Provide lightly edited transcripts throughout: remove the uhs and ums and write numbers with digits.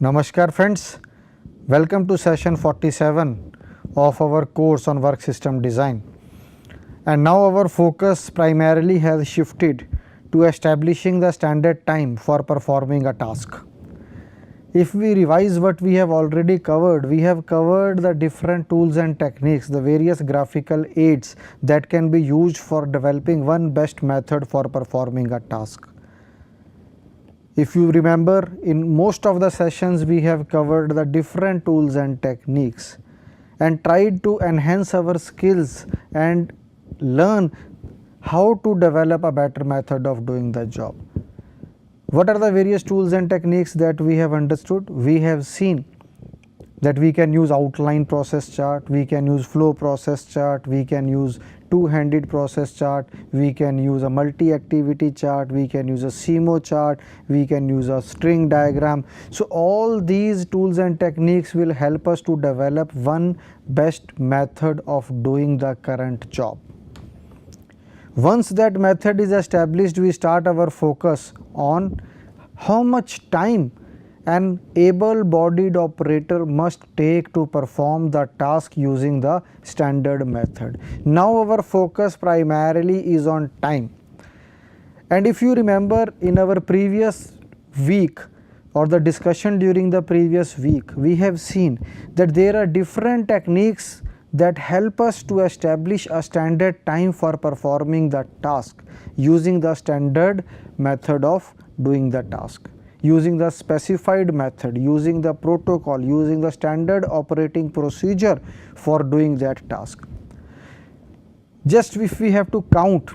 Namaskar friends, welcome to session 47 of our course on work system design. And now our focus primarily has shifted to establishing the standard time for performing a task. If we revise what we have already covered, we have covered the different tools and techniques, the various graphical aids that can be used for developing one best method for performing a task. If you remember, in most of the sessions we have covered the different tools and techniques and tried to enhance our skills and learn how to develop a better method of doing the job. What are the various tools and techniques that we have understood? We have seen that we can use outline process chart, we can use flow process chart, we can use two-handed process chart, we can use a multi-activity chart, we can use a CMO chart, we can use a string diagram. So all these tools and techniques will help us to develop one best method of doing the current job. Once that method is established, we start our focus on how much time an able-bodied operator must take to perform the task using the standard method. Now our focus primarily is on time. And if you remember, in our previous week or the discussion during the previous week, we have seen that there are different techniques that help us to establish a standard time for performing the task using the standard method of doing the task, using the specified method, using the protocol, using the standard operating procedure for doing that task. Just if we have to count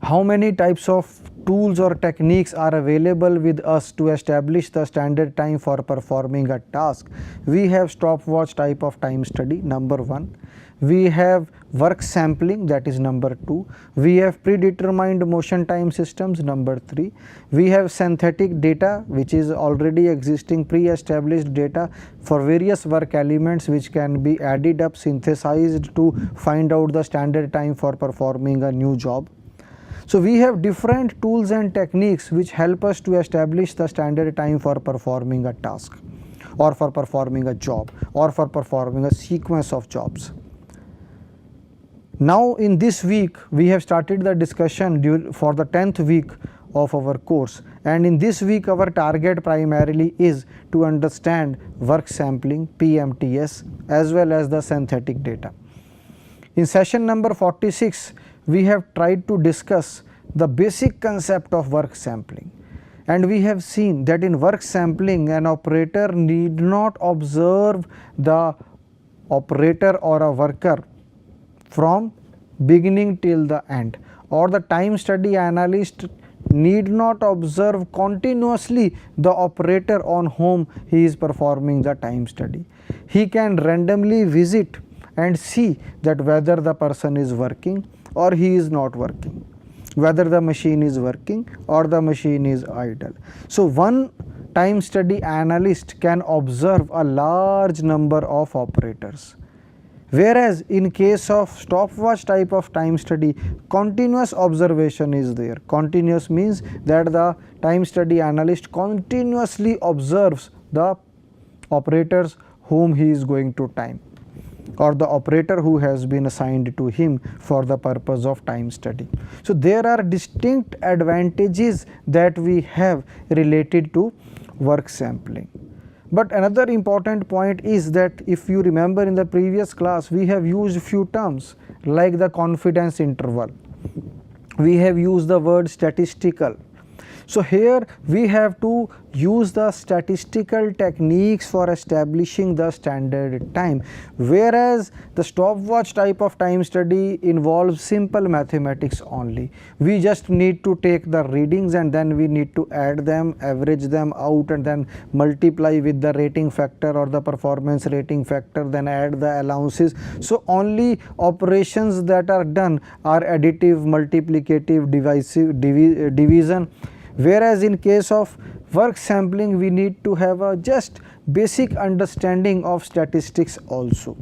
how many types of tools or techniques are available with us to establish the standard time for performing a task, we have stopwatch type of time study, number 1. We have work sampling, that is number 2. We have predetermined motion time systems, number 3. We have synthetic data, which is already existing pre-established data for various work elements which can be added up, synthesized to find out the standard time for performing a new job. So we have different tools and techniques which help us to establish the standard time for performing a task or for performing a job or for performing a sequence of jobs. Now in this week we have started the discussion for the 10th week of our course, and in this week our target primarily is to understand work sampling, PMTS, as well as the synthetic data. In session number 46 we have tried to discuss the basic concept of work sampling, and we have seen that in work sampling an operator need not observe the operator or a worker from beginning till the end, or the time study analyst need not observe continuously the operator on whom he is performing the time study. He can randomly visit and see that whether the person is working or he is not working, whether the machine is working or the machine is idle. So one time study analyst can observe a large number of operators, whereas in case of stopwatch type of time study, continuous observation is there. Continuous means that the time study analyst continuously observes the operators whom he is going to time, or the operator who has been assigned to him for the purpose of time study. So there are distinct advantages that we have related to work sampling. But another important point is that if you remember, in the previous class we have used few terms like the confidence interval, we have used the word statistical. So here we have to use the statistical techniques for establishing the standard time, whereas the stopwatch type of time study involves simple mathematics only. We just need to take the readings and then we need to add them, average them out, and then multiply with the rating factor or the performance rating factor, then add the allowances. So only operations that are done are additive, multiplicative, division. Whereas in case of work sampling we need to have a just basic understanding of statistics also.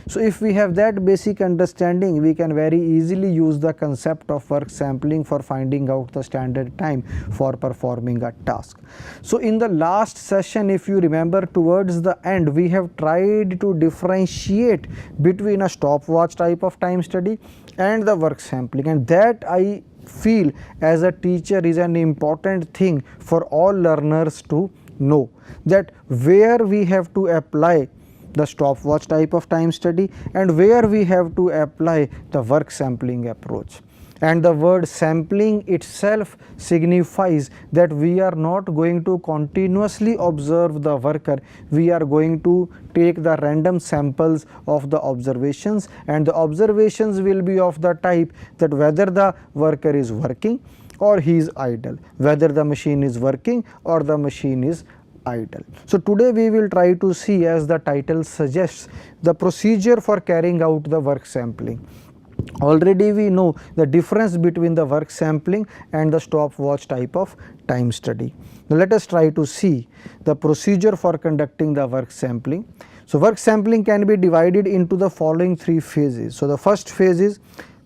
So if we have that basic understanding, we can very easily use the concept of work sampling for finding out the standard time for performing a task. So in the last session, if you remember, towards the end we have tried to differentiate between a stopwatch type of time study and the work sampling, and that I feel as a teacher is an important thing for all learners to know, that where we have to apply the stopwatch type of time study and where we have to apply the work sampling approach. And the word sampling itself signifies that we are not going to continuously observe the worker, we are going to take the random samples of the observations, and the observations will be of the type that whether the worker is working or he is idle, whether the machine is working or the machine is idle. So today we will try to see, as the title suggests, the procedure for carrying out the work sampling. Already we know the difference between the work sampling and the stopwatch type of time study. Now let us try to see the procedure for conducting the work sampling. So work sampling can be divided into the following three phases. So the first phase is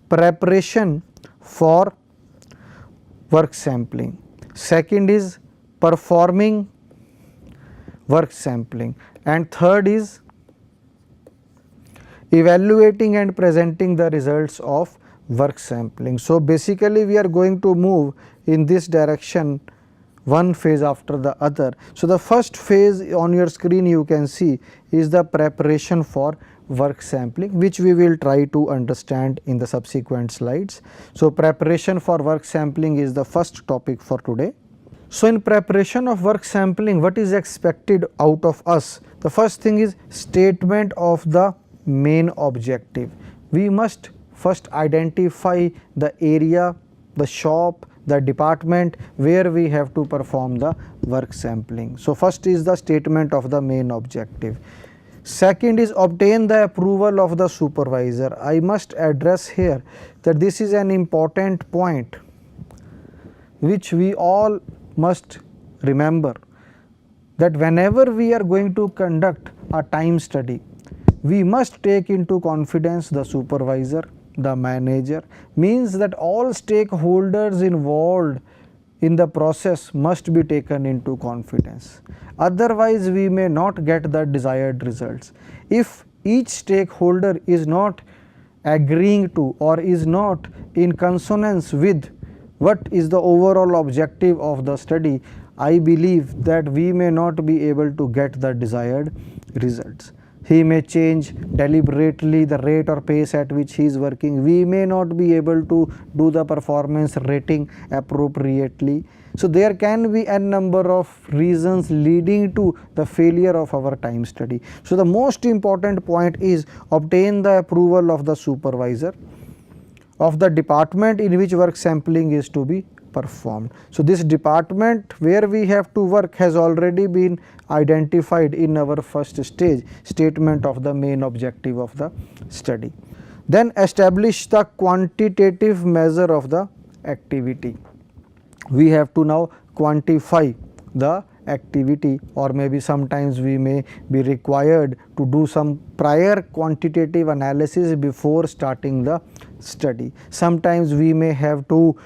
preparation for work sampling. Second is performing work sampling, and third is evaluating and presenting the results of work sampling. So basically we are going to move in this direction, one phase after the other. So the first phase on your screen you can see is the preparation for work sampling, which we will try to understand in the subsequent slides. So preparation for work sampling is the first topic for today. So in preparation of work sampling, what is expected out of us? The first thing is statement of the main objective. We must first identify the area, the shop, the department where we have to perform the work sampling. So first is the statement of the main objective. Second is obtain the approval of the supervisor. I must address here that this is an important point which we all must remember, that whenever we are going to conduct a time study, we must take into confidence the supervisor, the manager, means that all stakeholders involved in the process must be taken into confidence. Otherwise we may not get the desired results. If each stakeholder is not agreeing to or is not in consonance with what is the overall objective of the study, I believe that we may not be able to get the desired results. He may change deliberately the rate or pace at which he is working. We may not be able to do the performance rating appropriately. So there can be a number of reasons leading to the failure of our time study. So the most important point is obtain the approval of the supervisor of the department in which work sampling is to be performed. So this department where we have to work has already been identified in our first stage, statement of the main objective of the study. Then establish the quantitative measure of the activity. We have to now quantify the activity, or maybe sometimes we may be required to do some prior quantitative analysis before starting the study. Sometimes we may have to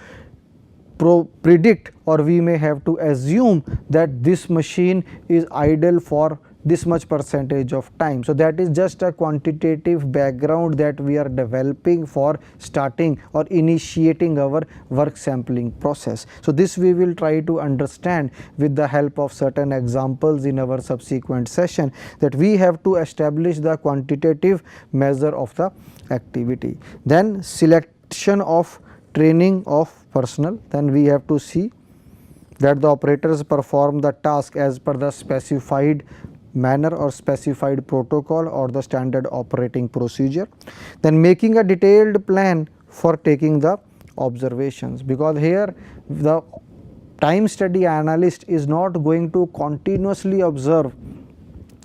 predict, or we may have to assume that this machine is idle for this much percentage of time. So that is just a quantitative background that we are developing for starting or initiating our work sampling process. So this we will try to understand with the help of certain examples in our subsequent session, that we have to establish the quantitative measure of the activity. Then selection of training of personnel. Then we have to see that the operators perform the task as per the specified manner or specified protocol or the standard operating procedure. Then making a detailed plan for taking the observations, because here the time study analyst is not going to continuously observe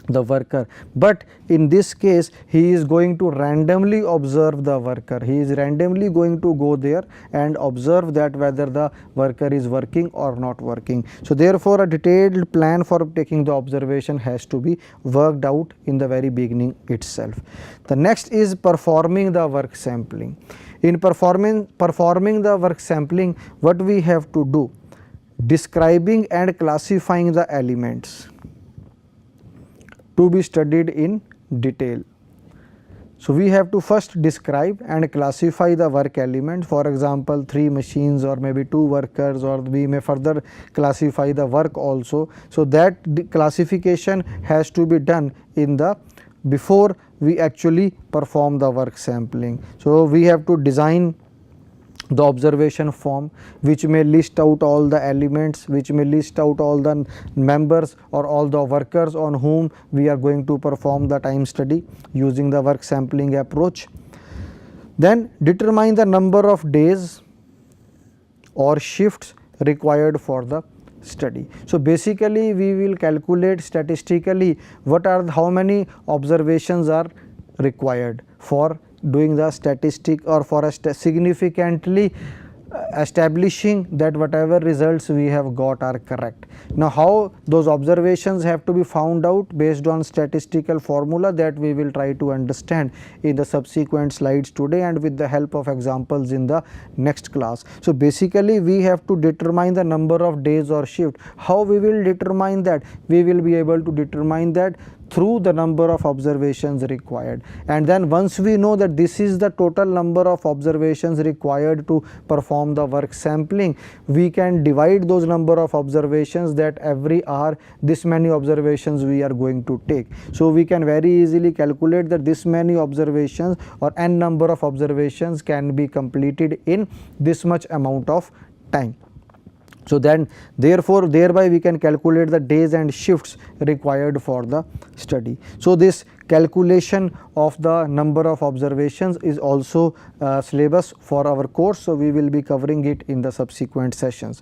the worker, but in this case he is going to randomly observe the worker. He is randomly going to go there and observe that whether the worker is working or not working. So therefore a detailed plan for taking the observation has to be worked out in the very beginning itself. The next is performing the work sampling. In performing the work sampling, what we have to do? Describing and classifying the elements to be studied in detail. So we have to first describe and classify the work element, for example 3 machines or maybe 2 workers, or we may further classify the work also. So that classification has to be done in the before we actually perform the work sampling. So we have to design the observation form, which may list out all the elements, which may list out all the members or all the workers on whom we are going to perform the time study using the work sampling approach. Then determine the number of days or shifts required for the study. So basically we will calculate statistically how many observations are required for doing the statistic or for a significantly establishing that whatever results we have got are correct. Now how those observations have to be found out based on statistical formula, that we will try to understand in the subsequent slides today and with the help of examples in the next class. So basically we have to determine the number of days or shift. How we will determine that? We will be able to determine that through the number of observations required, and then once we know that this is the total number of observations required to perform the work sampling, we can divide those number of observations, that every hour this many observations we are going to take. So we can very easily calculate that this many observations or n number of observations can be completed in this much amount of time. So then therefore thereby we can calculate the days and shifts required for the study. So this calculation of the number of observations is also syllabus for our course. So we will be covering it in the subsequent sessions.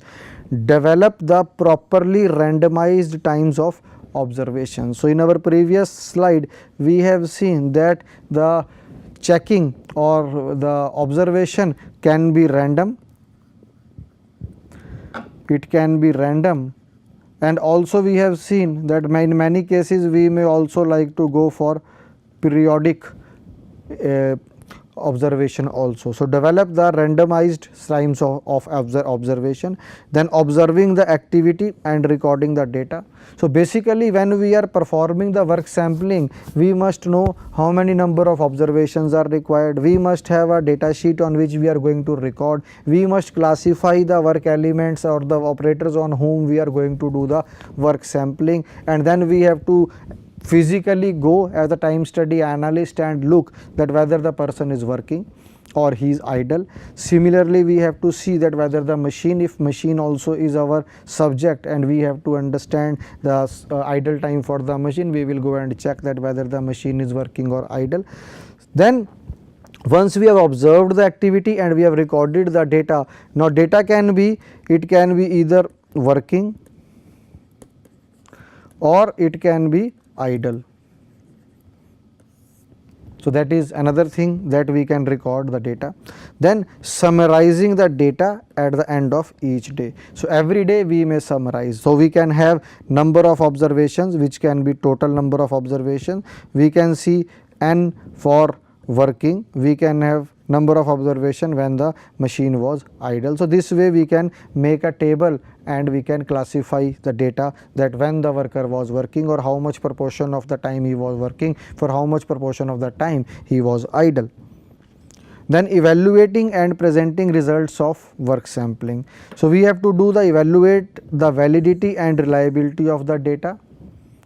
Develop the properly randomized times of observation. So in our previous slide we have seen that the checking or the observation can be random. It can be random, and also we have seen that in many cases we may also like to go for periodic observation also. So develop the randomized times of observation, then observing the activity and recording the data. So basically when we are performing the work sampling, we must know how many number of observations are required. We must have a data sheet on which we are going to record. We must classify the work elements or the operators on whom we are going to do the work sampling, and then we have to physically go as a time study analyst and look that whether the person is working or he is idle. Similarly we have to see that whether the machine, if machine also is our subject and we have to understand the idle time for the machine, we will go and check that whether the machine is working or idle. Then once we have observed the activity and we have recorded the data, now data can be either working or it can be idle. So that is another thing that we can record the data. Then summarizing the data at the end of each day. So every day we may summarize. So we can have number of observations, which can be total number of observations. We can see n for working. We can have number of observation when the machine was idle. So this way we can make a table and we can classify the data, that when the worker was working or how much proportion of the time he was working, for how much proportion of the time he was idle. Then evaluating and presenting results of work sampling. So we have to evaluate the validity and reliability of the data.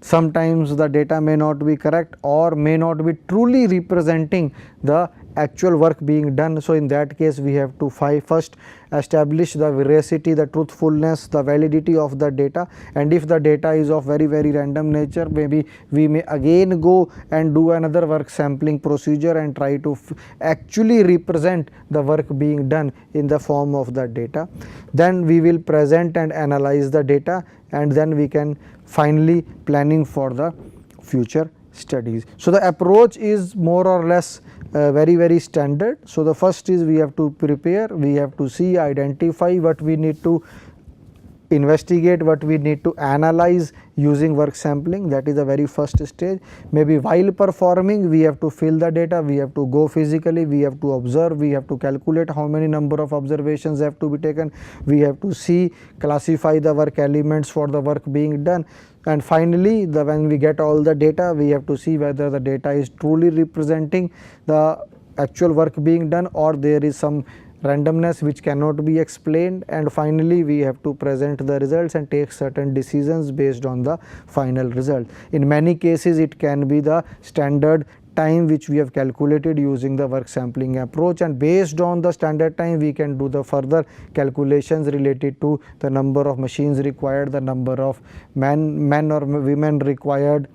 Sometimes the data may not be correct or may not be truly representing the actual work being done. So in that case we have to first establish the veracity, the truthfulness, the validity of the data, and if the data is of very random nature, maybe we may again go and do another work sampling procedure and try to actually represent the work being done in the form of the data. Then we will present and analyze the data, and then we can finally planning for the future studies. So, the approach is more or less very standard. So, the first is we have to prepare, we have to see, identify what we need to investigate, what we need to analyze using work sampling. That is the very first stage. Maybe while performing we have to fill the data, we have to go physically, we have to observe, we have to calculate how many number of observations have to be taken, we have to see, classify the work elements for the work being done, and finally when we get all the data, we have to see whether the data is truly representing the actual work being done or there is some randomness which cannot be explained, and finally we have to present the results and take certain decisions based on the final result. In many cases it can be the standard time which we have calculated using the work sampling approach, and based on the standard time we can do the further calculations related to the number of machines required, the number of men or women required.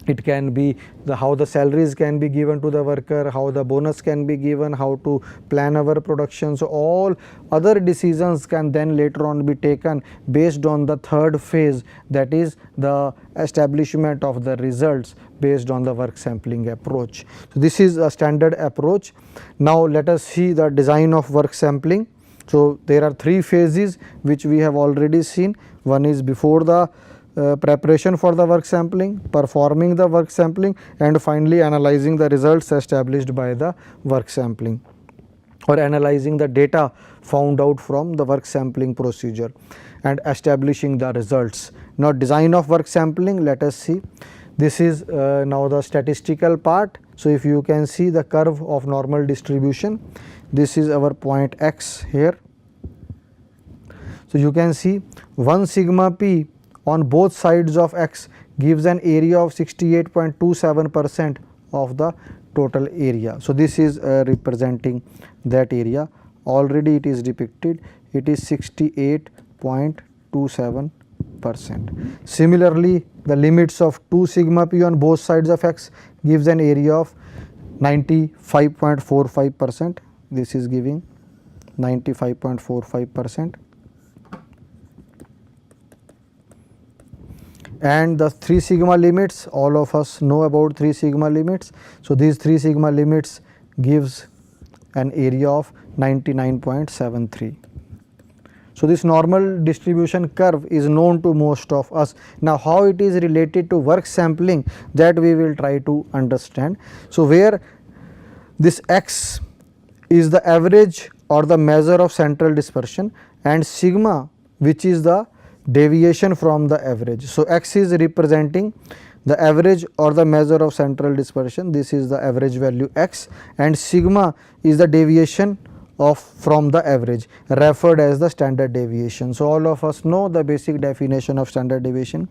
It can be how the salaries can be given to the worker, how the bonus can be given, how to plan our production. So, all other decisions can then later on be taken based on the third phase, that is the establishment of the results based on the work sampling approach. So, this is a standard approach. Now, let us see the design of work sampling. So, there are three phases which we have already seen. One is before the preparation for the work sampling, performing the work sampling, and finally analyzing the results established by the work sampling, or analyzing the data found out from the work sampling procedure and establishing the results. Now, design of work sampling, let us see. This is now the statistical part. So, if you can see the curve of normal distribution, this is our point x here. So, you can see 1 sigma p on both sides of x gives an area of 68.27% of the total area. So, this is representing that area. Already it is depicted, it is 68.27%. Similarly, the limits of 2 sigma p on both sides of x gives an area of 95.45%. This is giving 95.45%. And the 3 sigma limits, all of us know about 3 sigma limits. So, these 3 sigma limits gives an area of 99.73. So, this normal distribution curve is known to most of us. Now, how it is related to work sampling, that we will try to understand. So, where this x is the average or the measure of central dispersion, and sigma which is the deviation from the average. So, x is representing the average or the measure of central dispersion, this is the average value x, and sigma is the deviation from the average, referred as the standard deviation. So, all of us know the basic definition of standard deviation.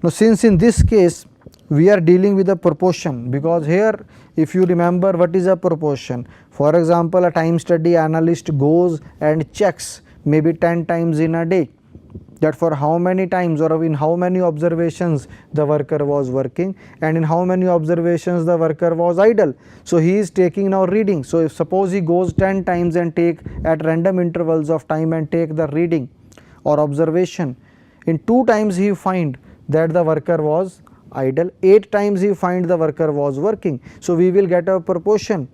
Now, since in this case we are dealing with a proportion, because here if you remember what is a proportion, for example, a time study analyst goes and checks maybe 10 times in a day that for how many times or in how many observations the worker was working and in how many observations the worker was idle. So, he is taking now reading. So, if suppose he goes 10 times and take at random intervals of time and take the reading or observation, in 2 times he find that the worker was idle, 8 times he find the worker was working. So, we will get a proportion.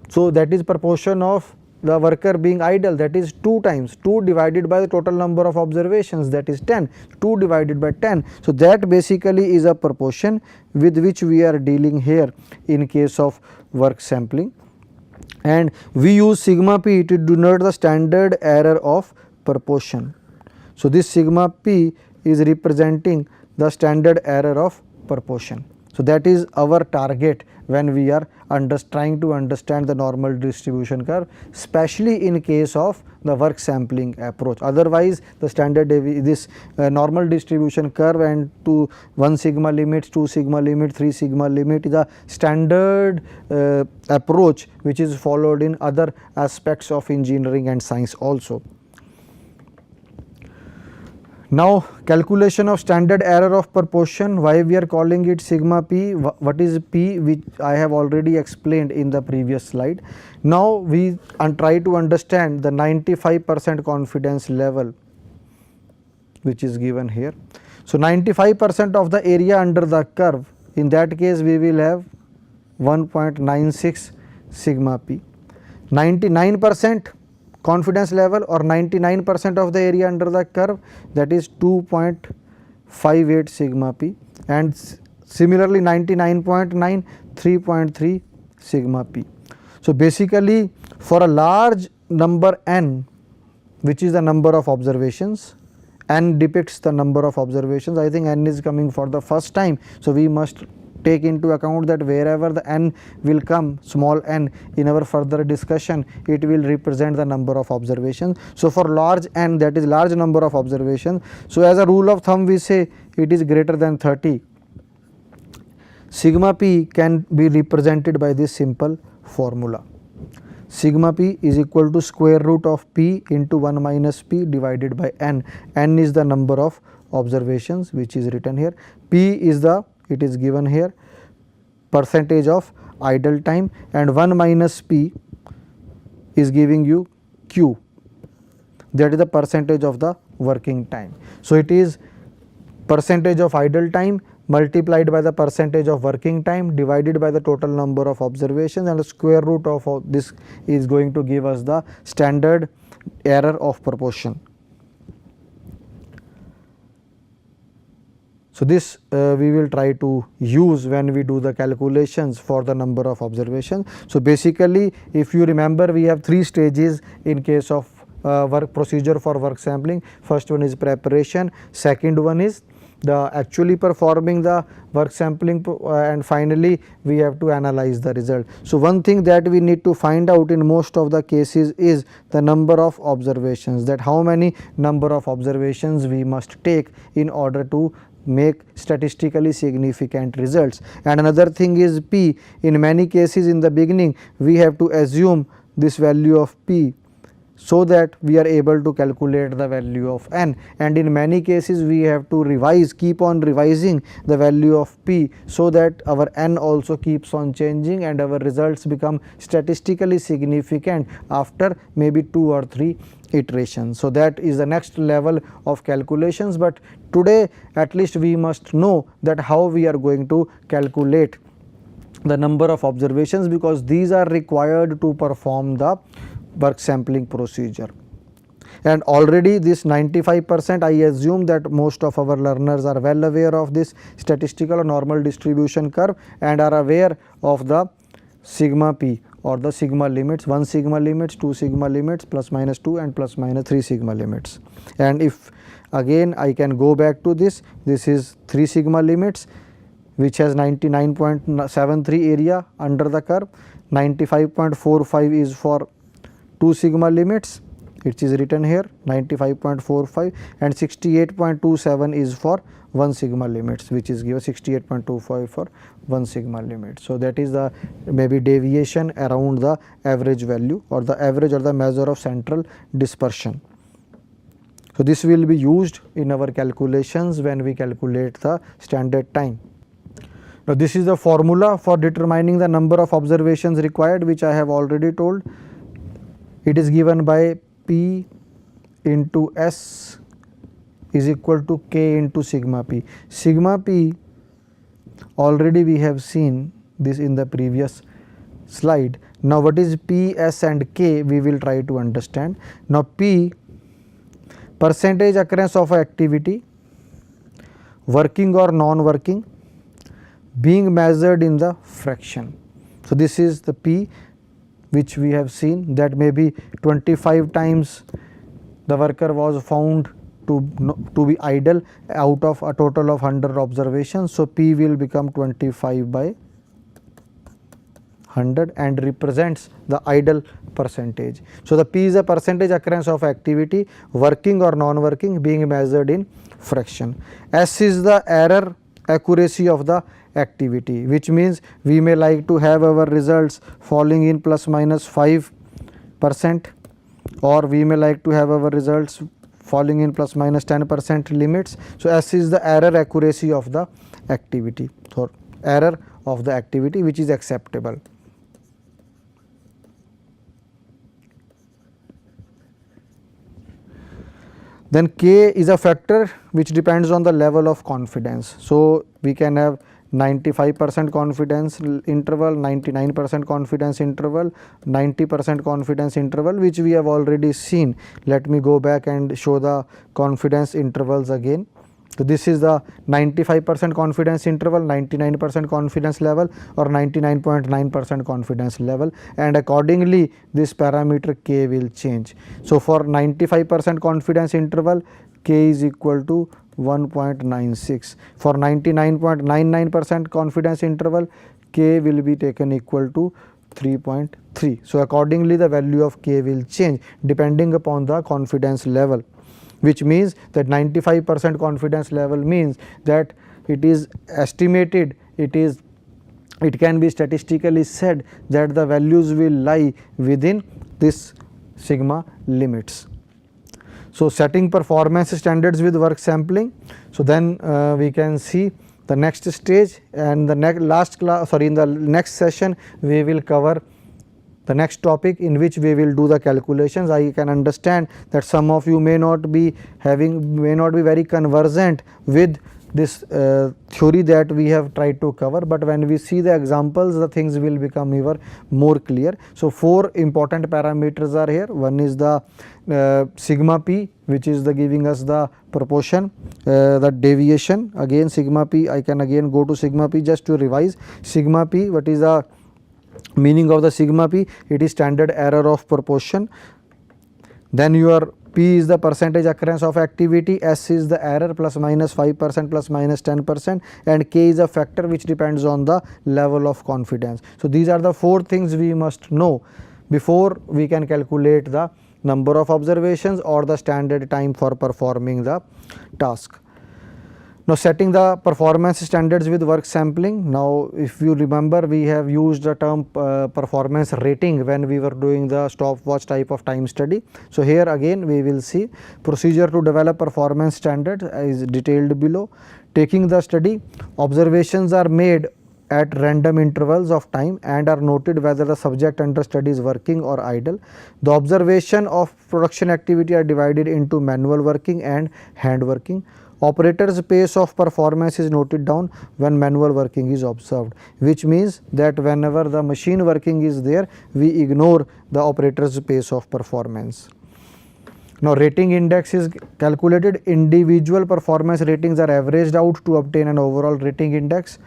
So, that is proportion of the worker being idle, that is 2 times, 2 divided by the total number of observations, that is 10, 2 divided by 10. So, that basically is a proportion with which we are dealing here in case of work sampling, and we use sigma p to denote the standard error of proportion. So, this sigma p is representing the standard error of proportion. So, that is our target when we are trying to understand the normal distribution curve, especially in case of the work sampling approach. Otherwise, the standard normal distribution curve and 1 sigma limit, 2 sigma limit, 3 sigma limit is a standard approach which is followed in other aspects of engineering and science also. Now, calculation of standard error of proportion, why we are calling it sigma p, what is p, which I have already explained in the previous slide. Now, we try to understand the 95% confidence level which is given here. So 95% of the area under the curve, in that case we will have 1.96 sigma p. 99% confidence level or 99% of the area under the curve, that is 2.58 sigma p, and similarly 99.9, 3.3 sigma p. So basically for a large number n, which is the number of observations, n depicts the number of observations. I think n is coming for the first time, so we must take into account that wherever the n will come, small n, in our further discussion, it will represent the number of observations. So for large n, that is large number of observations, so as a rule of thumb we say it is greater than 30. Sigma p can be represented by this simple formula. Sigma p is equal to square root of p into 1 minus p divided by n. N is the number of observations which is written here. P is the, it is given here, percentage of idle time, and 1 minus p is giving you q, that is the percentage of the working time. So it is percentage of idle time multiplied by the percentage of working time divided by the total number of observations, and the square root of this is going to give us the standard error of proportion. So this we will try to use when we do the calculations for the number of observations. So basically if you remember, we have 3 stages in case of work procedure for work sampling. First one is preparation, second one is the actually performing the work sampling, and finally we have to analyze the result. So one thing that we need to find out in most of the cases is the number of observations, that how many number of observations we must take in order to make statistically significant results. And another thing is p. In many cases in the beginning we have to assume this value of p so that we are able to calculate the value of n, and in many cases we have to revise, keep on revising the value of p so that our n also keeps on changing and our results become statistically significant after maybe 2 or 3 iterations. So that is the next level of calculations, but today at least we must know that how we are going to calculate the number of observations, because these are required to perform the work sampling procedure. And already this 95%, I assume that most of our learners are well aware of this statistical or normal distribution curve and are aware of the sigma p or the sigma limits, 1 sigma limits, 2 sigma limits, plus minus 2 and plus minus 3 sigma limits. And if again I can go back to this is 3 sigma limits which has 99.73 area under the curve, 95.45 is for 2 sigma limits, it is written here 95.45, and 68.27 is for 1 sigma limits, which is given 68.25 for 1 sigma limit. So that is the maybe deviation around the average value or the average or the measure of central dispersion. So this will be used in our calculations when we calculate the standard time. Now this is the formula for determining the number of observations required, which I have already told. It is given by P into S is equal to K into sigma P. Sigma P, already we have seen this in the previous slide. Now what is P, S and K, we will try to understand. Now P, percentage occurrence of activity, working or non-working, being measured in the fraction. So this is the P which we have seen, that maybe 25 times the worker was found to be idle out of a total of 100 observations. So P will become 25 by 100 and represents the idle percentage. So the P is a percentage occurrence of activity, working or non-working, being measured in fraction. S is the error accuracy of the activity, which means we may like to have our results falling in plus minus 5%, or we may like to have our results falling in plus minus 10% limits. So S is the error accuracy of the activity, or error of the activity which is acceptable. Then K is a factor which depends on the level of confidence. So we can have 95% confidence interval, 99% confidence interval, 90% confidence interval, which we have already seen. Let me go back and show the confidence intervals again. So this is the 95% confidence interval, 99% confidence level, or 99.9% confidence level, and accordingly this parameter k will change. So for 95% confidence interval, k is equal to 1.96. For 99.99% confidence interval, k will be taken equal to 3.3. So accordingly the value of k will change depending upon the confidence level, which means that 95% confidence level means that it is estimated, it can be statistically said that the values will lie within this sigma limits. So setting performance standards with work sampling. So then we can see the next stage, and the in the next session we will cover the next topic in which we will do the calculations. I can understand that some of you may not be very conversant with this theory that we have tried to cover, but when we see the examples the things will become even more clear. So 4 important parameters are here. One is the sigma p, which is the giving us the proportion, the deviation. Again sigma p, I can again go to sigma p just to revise. Sigma p, what is the meaning of the sigma p? It is standard error of proportion. Then your p is the percentage occurrence of activity, s is the error plus minus 5% plus minus 10%, and k is a factor which depends on the level of confidence. So these are the 4 things we must know before we can calculate the number of observations or the standard time for performing the task. Now setting the performance standards with work sampling. Now if you remember, we have used the term performance rating when we were doing the stopwatch type of time study. So here again we will see procedure to develop performance standards is detailed below. Taking the study, observations are made at random intervals of time and are noted whether the subject under study is working or idle. The observation of production activity are divided into manual working and hand working. Operator's pace of performance is noted down when manual working is observed, which means that whenever the machine working is there, we ignore the operator's pace of performance. Now rating index is calculated. Individual performance ratings are averaged out to obtain an overall rating index.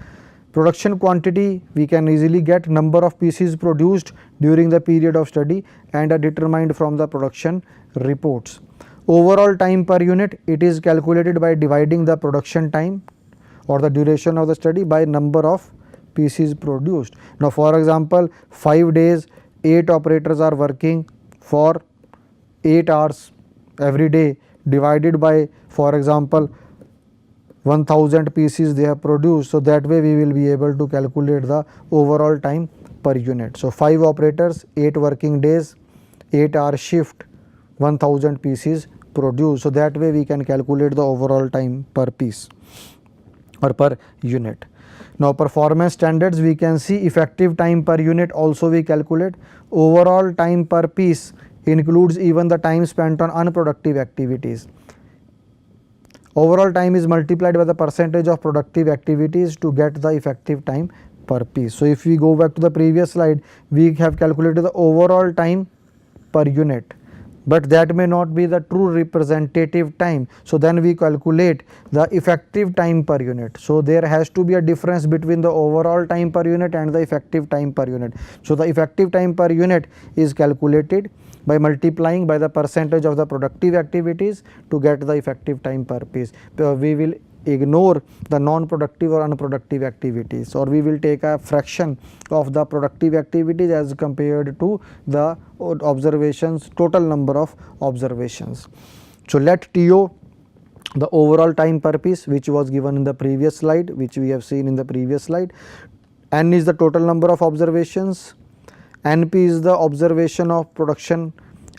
Production quantity, we can easily get number of pieces produced during the period of study and are determined from the production reports. Overall time per unit, it is calculated by dividing the production time or the duration of the study by number of pieces produced. Now for example, 5 days 8 operators are working for 8 hours every day, divided by, for example, 1000 pieces they have produced. So that way we will be able to calculate the overall time per unit. So 5 operators, 8 working days, 8 hour shift, 1000 pieces produced. So that way we can calculate the overall time per piece or per unit. Now performance standards, we can see effective time per unit also we calculate. Overall time per piece includes even the time spent on unproductive activities. Overall time is multiplied by the percentage of productive activities to get the effective time per piece. So if we go back to the previous slide, we have calculated the overall time per unit, but that may not be the true representative time. So then we calculate the effective time per unit. So there has to be a difference between the overall time per unit and the effective time per unit. So the effective time per unit is calculated by multiplying by the percentage of the productive activities to get the effective time per piece. We will ignore the non-productive or unproductive activities, or we will take a fraction of the productive activities as compared to the observations, total number of observations. So let TO, the overall time per piece, which was given in the previous slide, which we have seen in the previous slide. N is the total number of observations. NP is the observation of production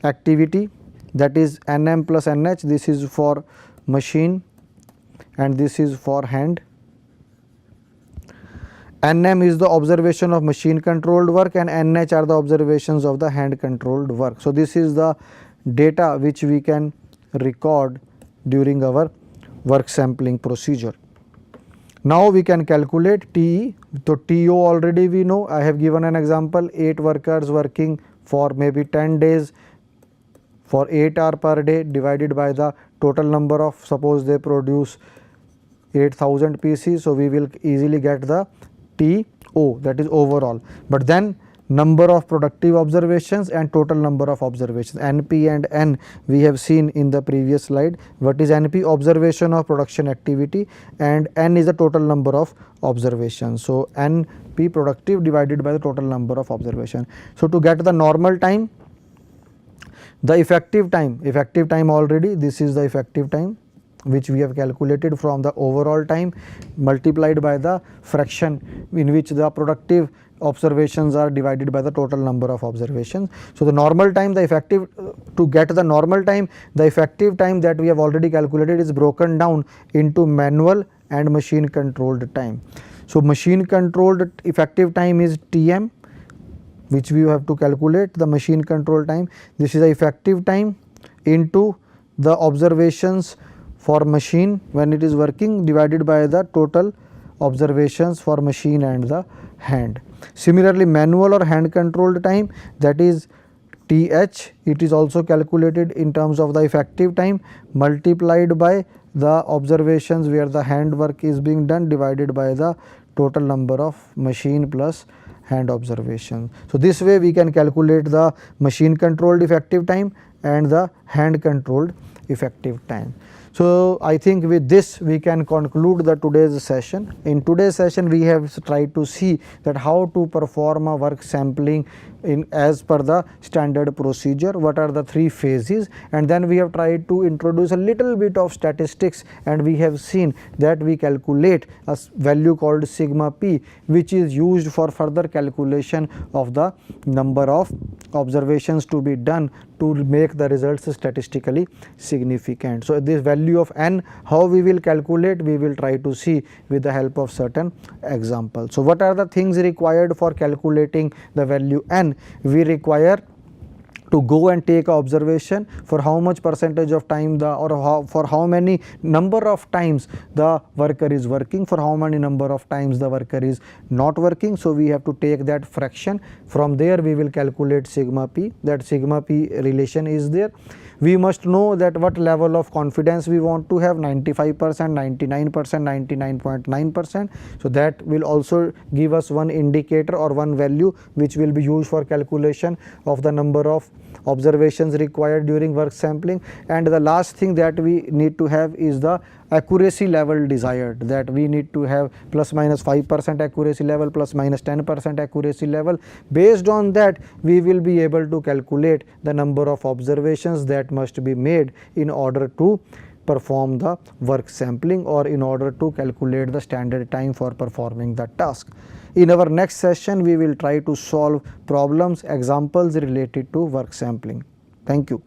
activity, that is NM plus NH. This is for machine and this is for hand. NM is the observation of machine controlled work and NH are the observations of the hand controlled work. So this is the data which we can record during our work sampling procedure. Now we can calculate TE. So TO already we know. I have given an example, 8 workers working for maybe 10 days for 8 hours per day divided by the total number of, suppose they produce 8000 pieces. So we will easily get the TO, that is overall. But then number of productive observations and total number of observations, NP and N we have seen in the previous slide. What is NP? Observation of production activity, and N is the total number of observations. So NP productive divided by the total number of observation. So to get the normal time, the effective time already, this is the effective time which we have calculated from the overall time multiplied by the fraction in which the productive observations are divided by the total number of observations. So the normal time, the effective, to get the normal time, the effective time that we have already calculated is broken down into manual and machine controlled time. So machine controlled effective time is Tm, which we have to calculate the machine control time. This is the effective time into the observations for machine when it is working divided by the total observations for machine and the hand. Similarly, manual or hand controlled time, that is TH, it is also calculated in terms of the effective time multiplied by the observations where the hand work is being done divided by the total number of machine plus hand observation. So this way we can calculate the machine controlled effective time and the hand controlled effective time. So I think with this we can conclude the today's session. In today's session we have tried to see that how to perform a work sampling in as per the standard procedure, what are the 3 phases, and then we have tried to introduce a little bit of statistics, and we have seen that we calculate a value called sigma p, which is used for further calculation of the number of observations to be done to make the results statistically significant. So this value of n, how we will calculate, we will try to see with the help of certain examples. So what are the things required for calculating the value n? We require to go and take a observation for how much percentage of time the, or how, for how many number of times the worker is working, for how many number of times the worker is not working. So we have to take that fraction. From there we will calculate sigma p, that sigma p relation is there. We must know that what level of confidence we want to have, 95%, 99%, 99.9%. So that will also give us one indicator or one value which will be used for calculation of the number of observations required during work sampling. And the last thing that we need to have is the accuracy level desired, that we need to have plus minus 5% accuracy level, plus minus 10% accuracy level. Based on that we will be able to calculate the number of observations that must be made in order to perform the work sampling, or in order to calculate the standard time for performing the task. In our next session we will try to solve problems, examples related to work sampling. Thank you.